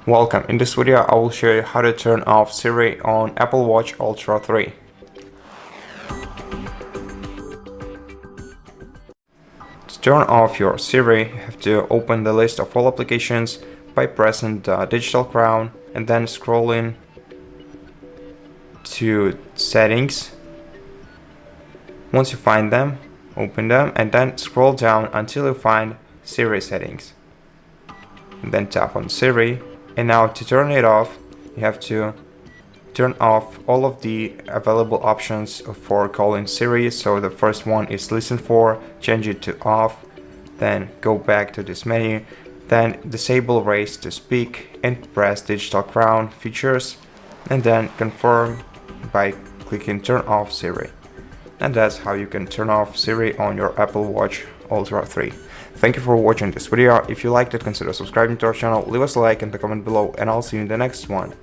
Welcome. In this video I will show you how to turn off Siri on Apple Watch Ultra 3. To turn off your Siri, you have to open the list of all applications by pressing the digital crown and then scrolling to settings. Once you find them, open them and then scroll down until you find Siri settings. And then tap on Siri. And now to turn it off, you have to turn off all of the available options for calling Siri. So the first one is listen for, change it to off, then go back to this menu, then disable raise to speak and press digital crown features and then confirm by clicking turn off Siri. And that's how you can turn off Siri on your Apple Watch Ultra 3. Thank you for watching this video. If you liked it, consider subscribing to our channel, leave us a like and a comment below, and I'll see you in the next one.